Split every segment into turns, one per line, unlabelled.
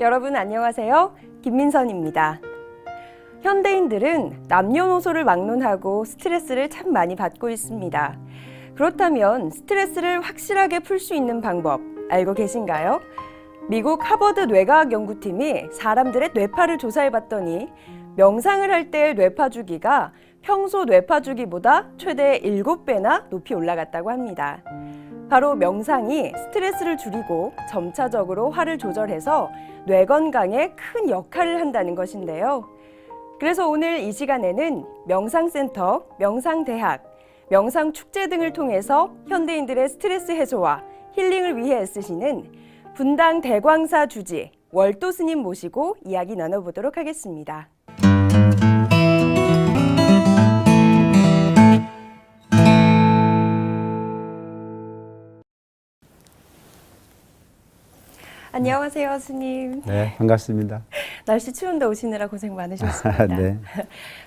여러분 안녕하세요. 김민선입니다. 현대인들은 남녀노소를 막론하고 스트레스를 참 많이 받고 있습니다. 그렇다면 스트레스를 확실하게 풀 수 있는 방법 알고 계신가요? 미국 하버드 뇌과학 연구팀이 사람들의 뇌파를 조사해봤더니 명상을 할 때의 뇌파 주기가 평소 뇌파 주기보다 최대 7배나 높이 올라갔다고 합니다. 바로 명상이 스트레스를 줄이고 점차적으로 화를 조절해서 뇌 건강에 큰 역할을 한다는 것인데요. 그래서 오늘 이 시간에는 명상센터, 명상대학, 명상축제 등을 통해서 현대인들의 스트레스 해소와 힐링을 위해 애쓰시는 분당 대광사 주지 월도 스님 모시고 이야기 나눠보도록 하겠습니다. 안녕하세요, 스님.
네, 반갑습니다.
날씨 추운데 오시느라 고생 많으셨습니다.
네.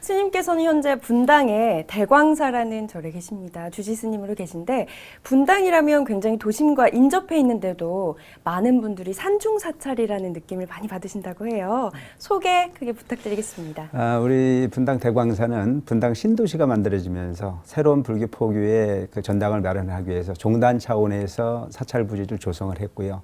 스님께서는 현재 분당에 대광사라는 절에 계십니다. 주지 스님으로 계신데 분당이라면 굉장히 도심과 인접해 있는데도 많은 분들이 산중사찰이라는 느낌을 많이 받으신다고 해요. 소개 크게 부탁드리겠습니다.
우리 분당 대광사는 분당 신도시가 만들어지면서 새로운 불교 포교의 그 전당을 마련하기 위해서 종단 차원에서 사찰 부지를 조성을 했고요.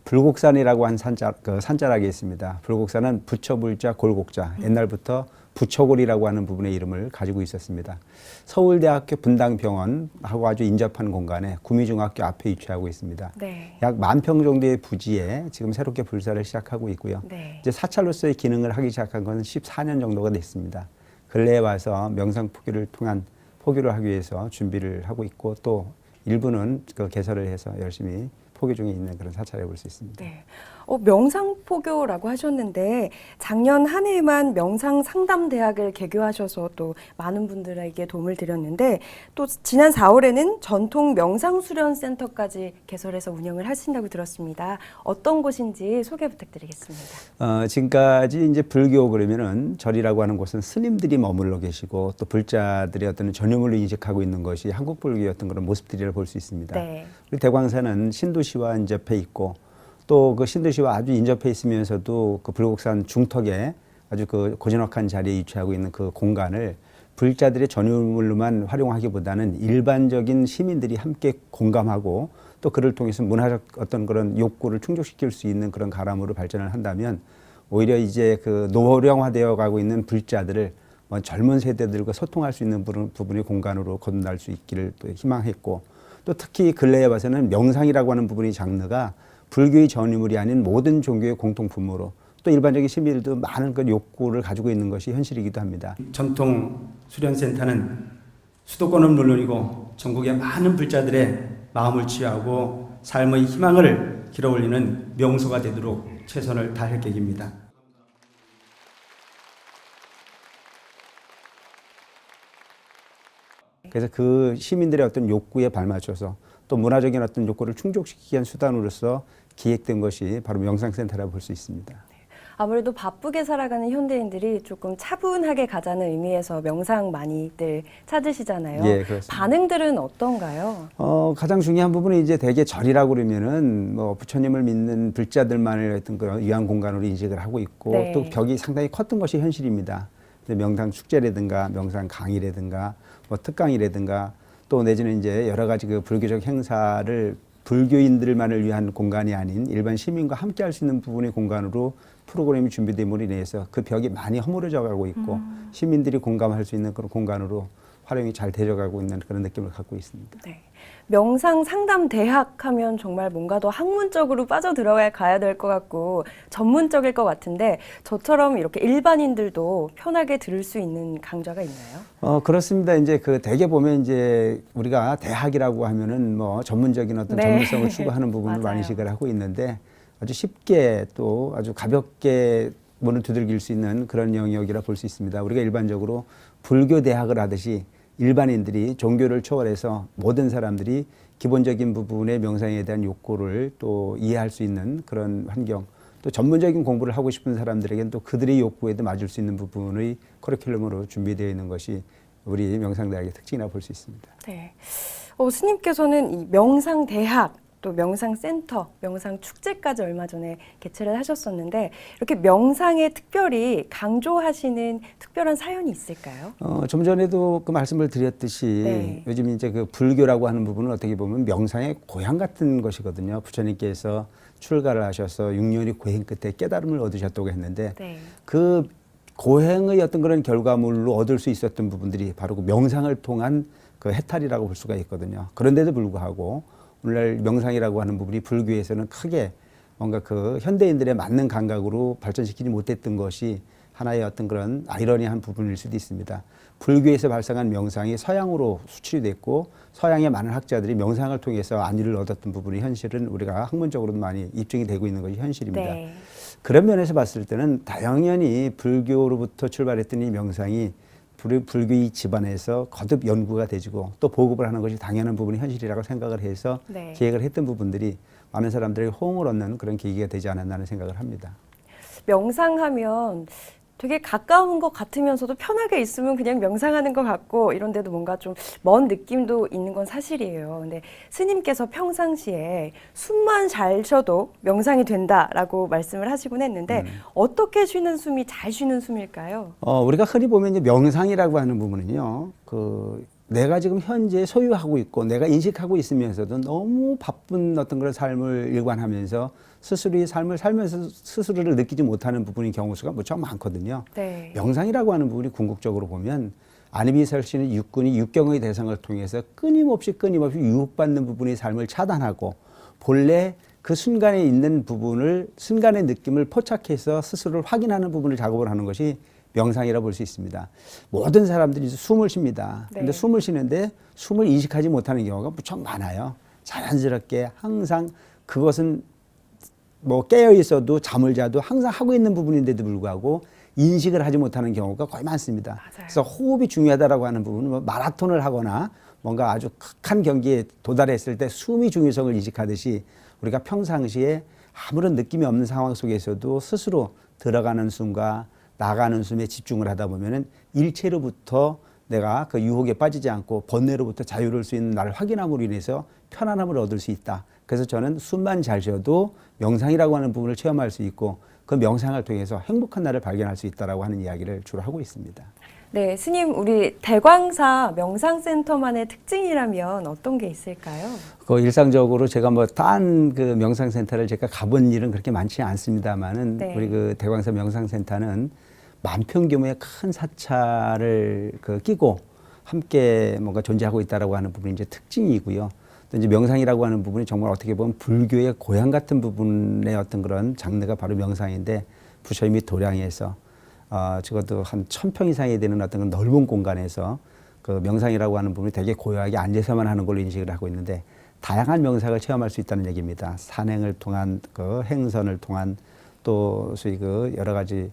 불곡산이라고 한 산자락이 있습니다. 불곡산은 부처불자 골곡자, 옛날부터 부처골이라고 하는 부분의 이름을 가지고 있었습니다. 서울대학교 분당병원하고 아주 인접한 공간에 구미중학교 앞에 위치하고 있습니다.
네.
약 10,000평 정도의 부지에 지금 새롭게 불사를 시작하고 있고요.
네.
이제 사찰로서의 기능을 하기 시작한 것은 14년 정도가 됐습니다. 근래에 와서 명상 포교를 통한 포교를 하기 위해서 준비를 하고 있고 또 일부는 그 개설을 해서 열심히 포교 중에 있는 그런 사찰에 볼 수 있습니다.
네. 명상포교라고 하셨는데 작년 한 해에만 명상상담대학을 개교하셔서 또 많은 분들에게 도움을 드렸는데 또 지난 4월에는 전통 명상수련센터까지 개설해서 운영을 하신다고 들었습니다. 어떤 곳인지 소개 부탁드리겠습니다.
지금까지 이제 불교 그러면은 절이라고 하는 곳은 스님들이 머물러 계시고 또 불자들이 어떤 전유물로 인식하고 있는 것이 한국 불교의 어떤 그런 모습들이라 볼 수 있습니다.
네.
우리 대광사는 신도시와 인접해 있고 또 그 신도시와 아주 인접해 있으면서도 그 불곡산 중턱에 아주 그 고즈넉한 자리에 위치하고 있는 그 공간을 불자들의 전유물로만 활용하기보다는 일반적인 시민들이 함께 공감하고 또 그를 통해서 문화적 어떤 그런 욕구를 충족시킬 수 있는 그런 가람으로 발전을 한다면 오히려 이제 그 노령화되어 가고 있는 불자들을 젊은 세대들과 소통할 수 있는 부분의 공간으로 거듭날 수 있기를 또 희망했고 또 특히 근래에 봐서는 명상이라고 하는 부분의 장르가 불교의 전유물이 아닌 모든 종교의 공통 분모로 또 일반적인 시민들도 많은 그 욕구를 가지고 있는 것이 현실이기도 합니다.
전통 수련센터는 수도권은 물론이고 전국의 많은 불자들의 마음을 치유하고 삶의 희망을 길어올리는 명소가 되도록 최선을 다할 계획입니다.
그래서 그 시민들의 어떤 욕구에 발맞춰서 또 문화적인 어떤 욕구를 충족시키기 위한 수단으로서 기획된 것이 바로 명상센터라고 볼 수 있습니다.
아무래도 바쁘게 살아가는 현대인들이 조금 차분하게 가자는 의미에서 명상 많이들 찾으시잖아요.
예, 그렇습니다.
반응들은 어떤가요?
가장 중요한 부분은 이제 대개 절이라고 그러면은 뭐 부처님을 믿는 불자들만을 어떤 그런 위안 공간으로 인식을 하고 있고
네.
또 벽이 상당히 컸던 것이 현실입니다. 명상 축제라든가 명상 강의라든가 뭐 특강이라든가 또 내지는 이제 여러 가지 그 불교적 행사를 불교인들만을 위한 공간이 아닌 일반 시민과 함께 할 수 있는 부분의 공간으로 프로그램이 준비됨으로 인해서 그 벽이 많이 허물어져 가고 있고 시민들이 공감할 수 있는 그런 공간으로 활용이 잘 되어가고 있는 그런 느낌을 갖고 있습니다.
네. 명상 상담 대학 하면 정말 뭔가 더 학문적으로 가야 될 것 같고 전문적일 것 같은데 저처럼 이렇게 일반인들도 편하게 들을 수 있는 강좌가 있나요?
그렇습니다. 이제 그 대개 보면 이제 우리가 대학이라고 하면은 뭐 전문적인 어떤
네.
전문성을 추구하는 부분을
맞아요.
많이 인식을 하고 있는데 아주 쉽게 또 아주 가볍게 문을 두들길 수 있는 그런 영역이라 볼 수 있습니다. 우리가 일반적으로 불교 대학을 하듯이 일반인들이 종교를 초월해서 모든 사람들이 기본적인 부분의 명상에 대한 욕구를 또 이해할 수 있는 그런 환경, 또 전문적인 공부를 하고 싶은 사람들에게는 또 그들의 욕구에도 맞을 수 있는 부분의 커리큘럼으로 준비되어 있는 것이 우리 명상대학의 특징이라 볼 수 있습니다.
네. 스님께서는 이 명상대학 또 명상센터, 명상축제까지 얼마 전에 개최를 하셨었는데 이렇게 명상에 특별히 강조하시는 특별한 사연이 있을까요?
좀 전에도 그 말씀을 드렸듯이
네.
요즘 이제 그 불교라고 하는 부분은 어떻게 보면 명상의 고향 같은 것이거든요. 부처님께서 출가를 하셔서 6년의 고행 끝에 깨달음을 얻으셨다고 했는데
네.
그 고행의 어떤 그런 결과물로 얻을 수 있었던 부분들이 바로 그 명상을 통한 그 해탈이라고 볼 수가 있거든요. 그런데도 불구하고 오늘날 명상이라고 하는 부분이 불교에서는 크게 뭔가 그 현대인들의 맞는 감각으로 발전시키지 못했던 것이 하나의 어떤 그런 아이러니한 부분일 수도 있습니다. 불교에서 발생한 명상이 서양으로 수출이 됐고 서양의 많은 학자들이 명상을 통해서 안위를 얻었던 부분이 현실은 우리가 학문적으로도 많이 입증이 되고 있는 것이 현실입니다.
네.
그런 면에서 봤을 때는 당연히 불교로부터 출발했던 이 명상이 불교의 집안에서 거듭 연구가 되지고 또 보급을 하는 것이 당연한 부분이 현실이라고 생각을 해서
네.
기획을 했던 부분들이 많은 사람들에게 호응을 얻는 그런 계기가 되지 않았나 하는 생각을 합니다.
명상하면 되게 가까운 것 같으면서도 편하게 있으면 그냥 명상하는 것 같고 이런데도 뭔가 좀 먼 느낌도 있는 건 사실이에요. 근데 스님께서 평상시에 숨만 잘 쉬어도 명상이 된다라고 말씀을 하시곤 했는데 어떻게 쉬는 숨이 잘 쉬는 숨일까요?
우리가 흔히 보면 이제 명상이라고 하는 부분은요, 내가 지금 현재 소유하고 있고 내가 인식하고 있으면서도 너무 바쁜 어떤 그런 삶을 일관하면서 스스로의 삶을 살면서 스스로를 느끼지 못하는 부분인 경우수가 무척 많거든요.
네.
명상이라고 하는 부분이 궁극적으로 보면 안이비설시는 육군이 육경의 대상을 통해서 끊임없이 유혹받는 부분의 삶을 차단하고 본래 그 순간에 있는 부분을 순간의 느낌을 포착해서 스스로를 확인하는 부분을 작업을 하는 것이 명상이라고 볼 수 있습니다. 모든 사람들이 숨을 쉽니다.
네.
근데 숨을 쉬는데 숨을 인식하지 못하는 경우가 무척 많아요. 자연스럽게 항상 그것은 뭐 깨어 있어도 잠을 자도 항상 하고 있는 부분인데도 불구하고 인식을 하지 못하는 경우가 거의 많습니다.
맞아요.
그래서 호흡이 중요하다라고 하는 부분은 뭐 마라톤을 하거나 뭔가 아주 극한 경기에 도달했을 때 숨이 중요성을 인식하듯이 우리가 평상시에 아무런 느낌이 없는 상황 속에서도 스스로 들어가는 숨과 나가는 숨에 집중을 하다 보면은 일체로부터 내가 그 유혹에 빠지지 않고 번뇌로부터 자유로울 수 있는 나를 확인함으로 인해서 편안함을 얻을 수 있다. 그래서 저는 숨만 잘 쉬어도 명상이라고 하는 부분을 체험할 수 있고 그 명상을 통해서 행복한 나를 발견할 수 있다라고 하는 이야기를 주로 하고 있습니다.
네, 스님, 우리 대광사 명상센터만의 특징이라면 어떤 게 있을까요?
일상적으로 제가 뭐 딴 그 명상센터를 제가 가본 일은 그렇게 많지 않습니다만은
네.
우리 그 대광사 명상센터는 만평 규모의 큰 사찰을 끼고 함께 뭔가 존재하고 있다라고 하는 부분이 이제 특징이고요. 또 이제 명상이라고 하는 부분이 정말 어떻게 보면 불교의 고향 같은 부분의 어떤 그런 장르가 바로 명상인데 부처님이 도량에서 적어도 한 1000평 이상이 되는 어떤 넓은 공간에서 그 명상이라고 하는 부분이 되게 고요하게 앉아서만 하는 걸로 인식을 하고 있는데 다양한 명상을 체험할 수 있다는 얘기입니다. 산행을 통한 그 행선을 통한 또 소위 그 여러 가지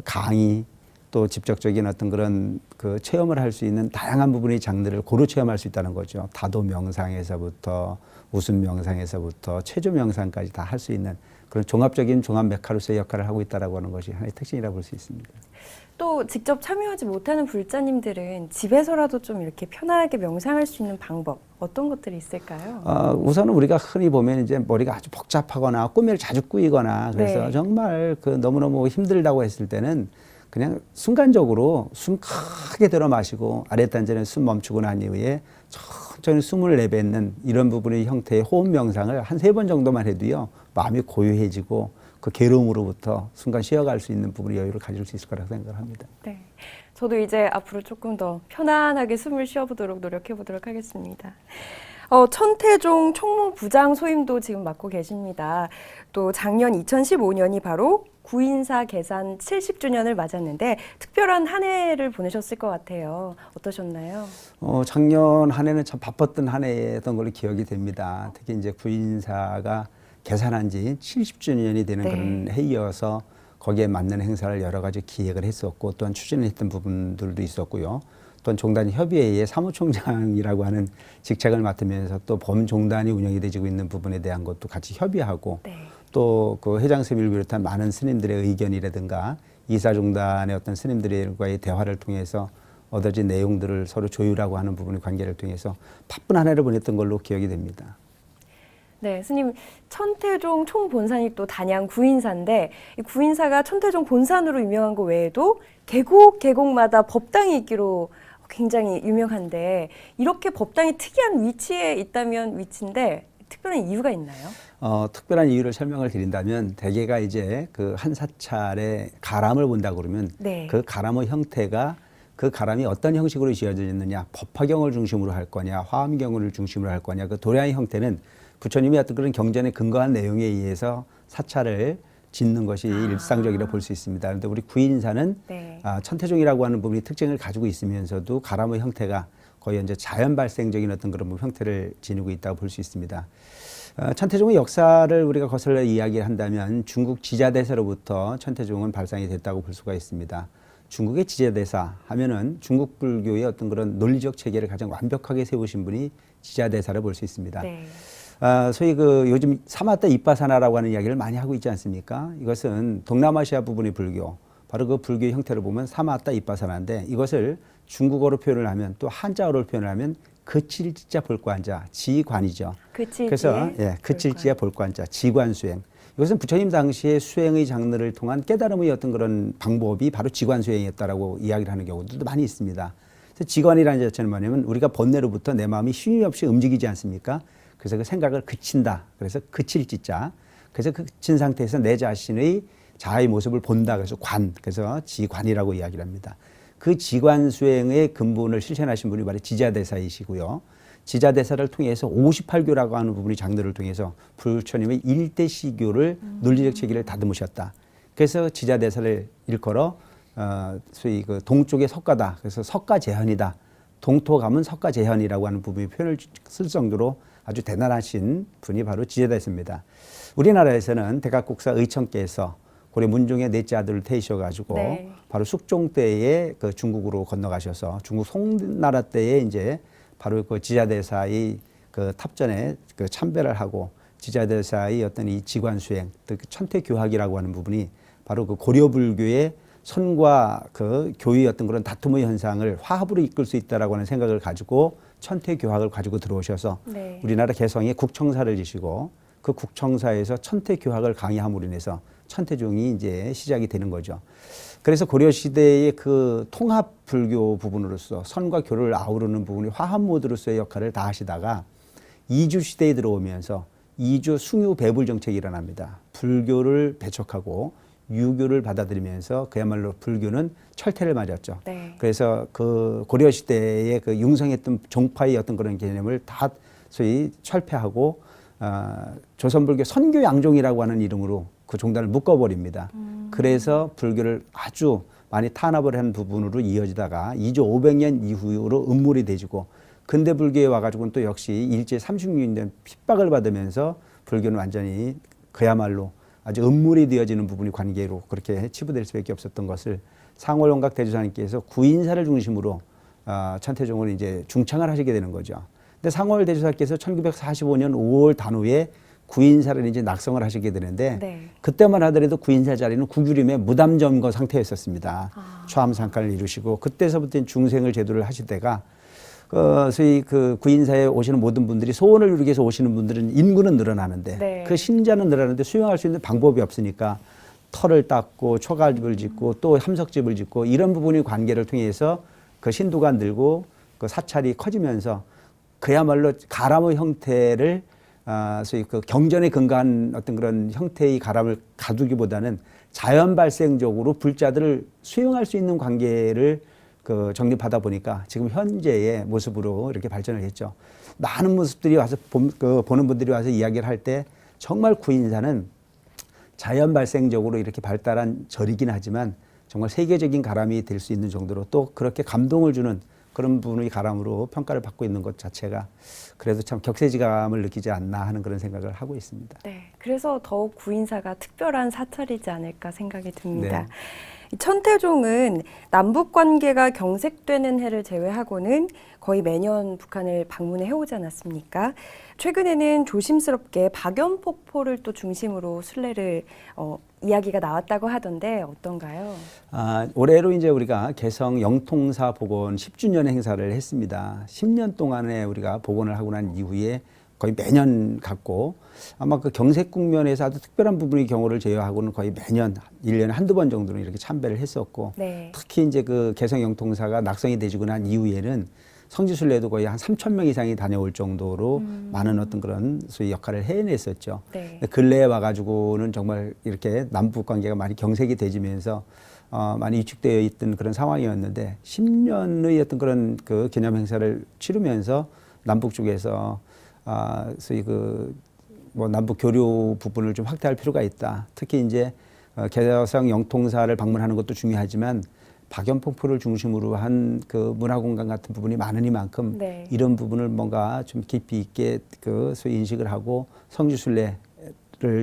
강의 또 직접적인 어떤 그런 그 체험을 할 수 있는 다양한 부분의 장르를 고루 체험할 수 있다는 거죠. 다도 명상에서부터 웃음 명상에서부터 체조 명상까지 다 할 수 있는 그런 종합적인 종합 메카로서의 역할을 하고 있다라고 하는 것이 하나의 특징이라고 볼 수 있습니다.
또 직접 참여하지 못하는 불자님들은 집에서라도 좀 이렇게 편하게 명상할 수 있는 방법 어떤 것들이 있을까요?
우선은 우리가 흔히 보면 이제 머리가 아주 복잡하거나 꿈을 자주 꾸이거나 그래서
네.
정말 그 너무너무 힘들다고 했을 때는 그냥 순간적으로 숨 크게 들어 마시고 아랫단전에 숨 멈추고 난 이후에 천천히 숨을 내뱉는 이런 부분의 형태의 호흡 명상을 한 3번 정도만 해도요 마음이 고요해지고 그 괴로움으로부터 순간 쉬어갈 수 있는 부분의 여유를 가질 수 있을 거라고 생각을 합니다.
네, 저도 이제 앞으로 조금 더 편안하게 숨을 쉬어보도록 노력해보도록 하겠습니다. 천태종 총무부장 소임도 지금 맡고 계십니다. 또 작년 2015년이 바로 구인사 개산 70주년을 맞았는데 특별한 한 해를 보내셨을 것 같아요. 어떠셨나요?
작년 한 해는 참 바빴던 한 해였던 걸로 기억이 됩니다. 특히 이제 구인사가 개산한 지 70주년이 되는
네.
그런 해이어서 거기에 맞는 행사를 여러 가지 기획을 했었고 또한 추진했던 부분들도 있었고요. 또한 종단 협의회의 사무총장이라고 하는 직책을 맡으면서 또 범종단이 운영이 되고 있는 부분에 대한 것도 같이 협의하고
네.
또 그 회장스님을 비롯한 많은 스님들의 의견이라든가 이사종단의 어떤 스님들과의 대화를 통해서 얻어진 내용들을 서로 조율하고 하는 부분의 관계를 통해서 바쁜 한 해를 보냈던 걸로 기억이 됩니다.
네, 스님 천태종 총본산이 또 단양 구인사인데 이 구인사가 천태종 본산으로 유명한 거 외에도 계곡마다 법당이 있기로 굉장히 유명한데 이렇게 법당이 특이한 위치에 있다면 위치인데 특별한 이유가 있나요?
특별한 이유를 설명을 드린다면 대개가 이제 그 한 사찰의 가람을 본다 그러면
네.
그 가람의 형태가 그 가람이 어떤 형식으로 지어져 있느냐, 법화경을 중심으로 할 거냐, 화엄경을 중심으로 할 거냐, 그 도량의 형태는 부처님이 어떤 그런 경전에 근거한 내용에 의해서 사찰을 짓는 것이 일상적이라 볼 수 있습니다. 그런데 우리 구인사는
네.
천태종이라고 하는 부분이 특징을 가지고 있으면서도 가람의 형태가 거의 이제 자연 발생적인 어떤 그런 형태를 지니고 있다고 볼 수 있습니다. 천태종의 역사를 우리가 거슬러 이야기한다면 중국 지자대사로부터 천태종은 발상이 됐다고 볼 수가 있습니다. 중국의 지자대사 하면은 중국 불교의 어떤 그런 논리적 체계를 가장 완벽하게 세우신 분이 지자대사를 볼 수 있습니다.
네.
소위 그 요즘 사마타 이빠사나라고 하는 이야기를 많이 하고 있지 않습니까? 이것은 동남아시아 부분의 불교, 바로 그 불교의 형태를 보면 사마타 이빠사나인데 이것을 중국어로 표현을 하면 또 한자어로 표현을 하면 그칠지자 볼관자, 지관이죠. 그래서 그칠지자 볼관자, 지관수행. 이것은 부처님 당시에 수행의 장르를 통한 깨달음의 어떤 그런 방법이 바로 지관수행이었다라고 이야기를 하는 경우도 많이 있습니다. 그래서 지관이라는 자체는 뭐냐면 우리가 번뇌로부터 내 마음이 쉼이 없이 움직이지 않습니까? 그래서 그 생각을 그친다. 그래서 그칠지자. 그래서 그 그친 상태에서 내 자신의 자아의 모습을 본다. 그래서 관. 그래서 지관이라고 이야기를 합니다. 그 지관 수행의 근본을 실천하신 분이 바로 지자대사이시고요. 지자대사를 통해서 58교라고 하는 부분이 장르를 통해서 부처님의 일대 시교를 논리적 체계를 다듬으셨다. 그래서 지자대사를 일컬어 소위 그 동쪽의 석가다. 그래서 석가재현이다. 동토 가면 석가재현이라고 하는 부분의 표현을 쓸 정도로 아주 대단하신 분이 바로 지자대사입니다. 우리나라에서는 대각국사 의천께서 고려 문종의 넷째 아들을 태이셔가지고
네.
바로 숙종 때에 그 중국으로 건너가셔서 중국 송나라 때에 이제 바로 그 지자대사의 그 탑전에 그 참배를 하고 지자대사의 어떤 이 지관 수행, 그 천태교학이라고 하는 부분이 바로 그 고려 불교의 선과 그 교의 어떤 그런 다툼의 현상을 화합으로 이끌 수 있다라고 하는 생각을 가지고 천태교학을 가지고 들어오셔서
네.
우리나라 개성에 국청사를 지시고 그 국청사에서 천태교학을 강의함으로 인해서 천태종이 이제 시작이 되는 거죠. 그래서 고려 시대의 그 통합 불교 부분으로서 선과 교를 아우르는 부분이 화합 모드로서의 역할을 다 하시다가 이주 시대에 들어오면서 이주 숭유 배불 정책이 일어납니다. 불교를 배척하고 유교를 받아들이면서 그야말로 불교는 철퇴를 맞았죠.
네.
그래서 그 고려 시대에 그 융성했던 종파의 어떤 그런 개념을 다 소위 철폐하고 조선불교 선교양종이라고 하는 이름으로 그 종단을 묶어버립니다. 그래서 불교를 아주 많이 탄압을 한 부분으로 이어지다가 이주 500년 이후로 음물이 돼지고 근대 불교에 와가지고는 또 역시 일제 36년 핍박을 받으면서 불교는 완전히 그야말로 아주 음물이 되어지는 부분이 관계로 그렇게 치부될 수밖에 없었던 것을 상월원각 대주사님께서 구인사를 중심으로 천태종을 이제 중창을 하시게 되는 거죠. 근데 상월 대주사께서 1945년 5월 단후에 구인사를 이제 낙성을 하시게 되는데
네.
그때만 하더라도 구인사 자리는 구규림의 무담점거 상태였었습니다.
아.
초암상가를 이루시고 그때서부터 중생을 제도를 하시다가 소위 그 구인사에 오시는 모든 분들이 소원을 이루기 위해서 오시는 분들은 인구는 늘어나는데
네.
그 신자는 늘어나는데 수용할 수 있는 방법이 없으니까 터를 닦고 초가집을 짓고 또 함석집을 짓고 이런 부분의 관계를 통해서 그 신도가 늘고 그 사찰이 커지면서 그야말로 가람의 형태를 소위 그 경전에 근거한 어떤 그런 형태의 가람을 가두기보다는 자연 발생적으로 불자들을 수용할 수 있는 관계를 그 정립하다 보니까 지금 현재의 모습으로 이렇게 발전을 했죠. 많은 모습들이 와서 보는 분들이 와서 이야기를 할 때 정말 구인사는 자연 발생적으로 이렇게 발달한 절이긴 하지만 정말 세계적인 가람이 될 수 있는 정도로 또 그렇게 감동을 주는 그런 분의 가람으로 평가를 받고 있는 것 자체가 그래도 참 격세지감을 느끼지 않나 하는 그런 생각을 하고 있습니다.
네, 그래서 더욱 구인사가 특별한 사찰이지 않을까 생각이 듭니다.
네.
이 천태종은 남북 관계가 경색되는 해를 제외하고는 거의 매년 북한을 방문해 해오지 않았습니까? 최근에는 조심스럽게 박연폭포를 또 중심으로 순례를 이야기가 나왔다고 하던데 어떤가요?
올해로 이제 우리가 개성 영통사 복원 10주년 행사를 했습니다. 10년 동안에 우리가 복원을 하고 난 이후에 거의 매년 갖고 아마 그 경색 국면에서 아주 특별한 부분의 경우를 제외하고는 거의 매년 1년에 한두 번 정도는 이렇게 참배를 했었고
네.
특히 이제 그 개성 영통사가 낙성이 되지고 난 이후에는 성지순례도 거의 한 3천 명 이상이 다녀올 정도로 많은 어떤 그런 소위 역할을 해냈었죠.
네.
근데 근래에 와가지고는 정말 이렇게 남북 관계가 많이 경색이 되지면서 많이 위축되어 있던 그런 상황이었는데 10년의 어떤 그런 그 기념 행사를 치르면서 남북 쪽에서 소위 그 뭐 남북 교류 부분을 좀 확대할 필요가 있다. 특히 이제 개성 영통사를 방문하는 것도 중요하지만 박연폭포를 중심으로 한 그 문화공간 같은 부분이 많으니만큼
네.
이런 부분을 뭔가 좀 깊이 있게 그 소위 인식을 하고 성지순례를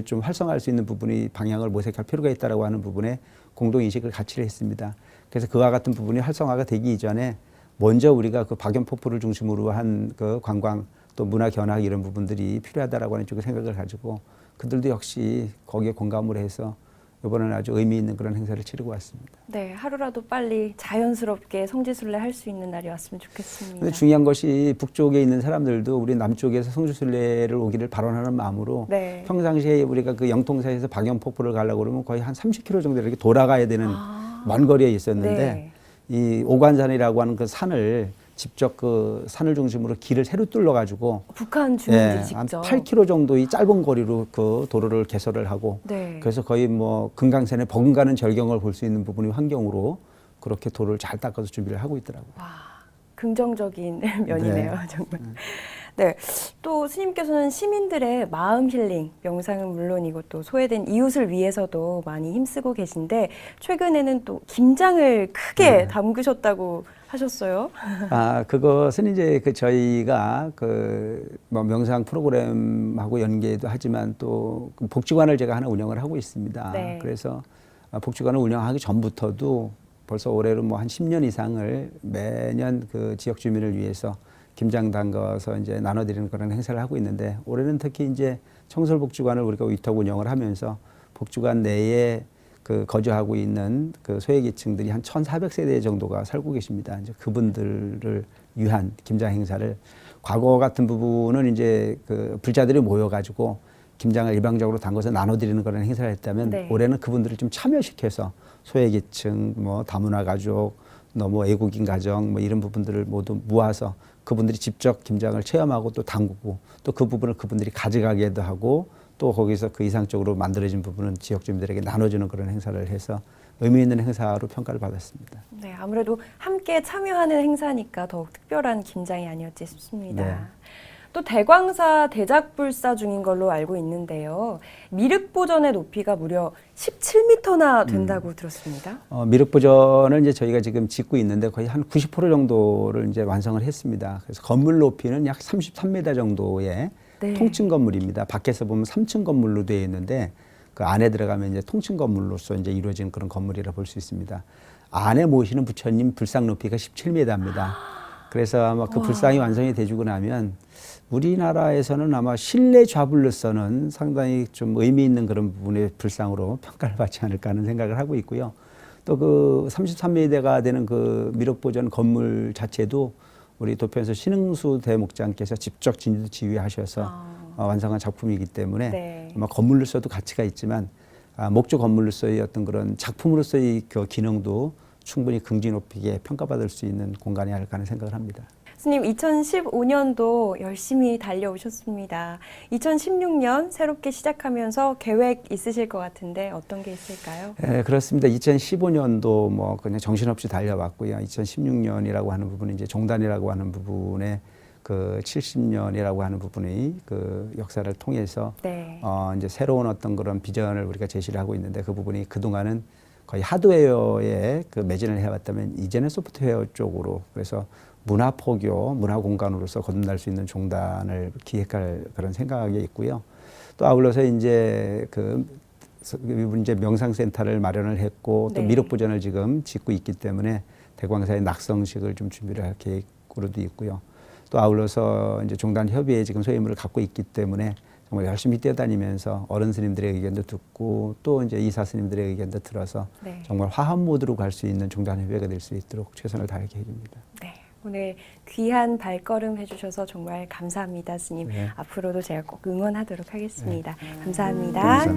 좀 활성화할 수 있는 부분이 방향을 모색할 필요가 있다라고 하는 부분에 공동 인식을 같이 했습니다. 그래서 그와 같은 부분이 활성화가 되기 이전에 먼저 우리가 그 박연폭포를 중심으로 한 그 관광 또 문화 견학 이런 부분들이 필요하다라고 하는 쪽의 생각을 가지고 그들도 역시 거기에 공감을 해서 이번에는 아주 의미 있는 그런 행사를 치르고 왔습니다.
네, 하루라도 빨리 자연스럽게 성지순례 할 수 있는 날이 왔으면 좋겠습니다.
근데 중요한 것이 북쪽에 있는 사람들도 우리 남쪽에서 성지순례를 오기를 발언하는 마음으로
네.
평상시에 우리가 그 영통사에서 박연폭포를 가려고 그러면 거의 한 30km 정도 이렇게 돌아가야 되는 먼 거리에 있었는데
네.
이 오관산이라고 하는 그 산을 직접 그 산을 중심으로 길을 새로 뚫러 가지고
북한 주민들이
한
직접.
8km 정도의 짧은 거리로 그 도로를 개설을 하고
네.
그래서 거의 뭐 금강산의 버금가는 절경을 볼 수 있는 부분의 환경으로 그렇게 도로를 잘 닦아서 준비를 하고 있더라고요.
와, 긍정적인 면이네요, 정말. 네, 또 스님께서는 시민들의 마음 힐링, 명상은 물론이고 또 소외된 이웃을 위해서도 많이 힘쓰고 계신데 최근에는 또 김장을 크게 담그셨다고 하셨어요.
그것은 이제 그 저희가 그 뭐 명상 프로그램하고 연계도 하지만 또그 복지관을 제가 하나 운영을 하고 있습니다.
네.
그래서 복지관을 운영하기 전부터도 벌써 올해로 뭐 한 10년 이상을 매년 그 지역 주민을 위해서 김장 담가서 이제 나눠드리는 그런 행사를 하고 있는데 올해는 특히 이제 청설복지관을 우리가 위탁 운영을 하면서 복지관 내에 그 거주하고 있는 그 소외계층들이 한 1,400세대 정도가 살고 계십니다. 이제 그분들을 위한 김장 행사를 과거 같은 부분은 이제 그 불자들이 모여가지고 김장을 일방적으로 담궈서 나눠드리는 그런 행사를 했다면
네.
올해는 그분들을 좀 참여시켜서 소외계층, 뭐 다문화 가족, 너무 외국인 가정 뭐 이런 부분들을 모두 모아서 그분들이 직접 김장을 체험하고 또 담그고 또 그 부분을 그분들이 가져가기도 하고 또 거기서 그 이상적으로 만들어진 부분은 지역 주민들에게 나눠주는 그런 행사를 해서 의미 있는 행사로 평가를 받았습니다.
네, 아무래도 함께 참여하는 행사니까 더욱 특별한 김장이 아니었지 싶습니다.
네.
또 대광사 대작불사 중인 걸로 알고 있는데요. 미륵보전의 높이가 무려 17m나 된다고 들었습니다.
미륵보전을 이제 저희가 지금 짓고 있는데 거의 한 90% 정도를 이제 완성을 했습니다. 그래서 건물 높이는 약 33m 정도의
네.
통층 건물입니다. 밖에서 보면 3층 건물로 되어 있는데 그 안에 들어가면 이제 통층 건물로서 이제 이루어진 그런 건물이라 볼 수 있습니다. 안에 모시는 부처님 불상 높이가 17m입니다. 그래서 아마 그 불상이 완성이 되주고 나면 우리나라에서는 아마 실내 좌불로서는 상당히 좀 의미 있는 그런 부분의 불상으로 평가를 받지 않을까 하는 생각을 하고 있고요. 또 그 33m가 되는 그 미륵보전 건물 자체도 우리 도평에서 신흥수 대목장께서 직접 진도 지휘하셔서 완성한 작품이기 때문에
네.
아마 건물로서도 가치가 있지만 목조 건물로서의 어떤 그런 작품으로서의 그 기능도 충분히 긍지 높이게 평가받을 수 있는 공간이 아닐까 하는 생각을 합니다.
스님 2015년도 열심히 달려오셨습니다. 2016년 새롭게 시작하면서 계획 있으실 것 같은데 어떤 게 있을까요?
네, 그렇습니다. 2015년도 뭐 그냥 정신없이 달려왔고요. 2016년이라고 하는 부분은 이제 종단이라고 하는 부분에 그 70년이라고 하는 부분의 그 역사를 통해서
네.
이제 새로운 어떤 그런 비전을 우리가 제시를 하고 있는데 그 부분이 그동안은 거의 하드웨어에 그 매진을 해왔다면 이제는 소프트웨어 쪽으로 그래서 문화 포교, 문화 공간으로서 거듭날 수 있는 종단을 기획할 그런 생각이 있고요. 또 아울러서 이제 이제 명상센터를 마련을 했고 또
네.
미륵보전을 지금 짓고 있기 때문에 대광사의 낙성식을 좀 준비를 할 계획으로도 있고요. 또 아울러서 이제 종단 협의회 지금 소임을 갖고 있기 때문에 정말 열심히 뛰어다니면서 어른 스님들의 의견도 듣고 또 이제 이사 스님들의 의견도 들어서
네.
정말 화합 모드로 갈 수 있는 종단 협의회가 될 수 있도록 최선을 다할 계획입니다.
네. 오늘 귀한 발걸음 해주셔서 정말 감사합니다, 스님.
네.
앞으로도 제가 꼭 응원하도록 하겠습니다. 감사합니다.
감사합니다.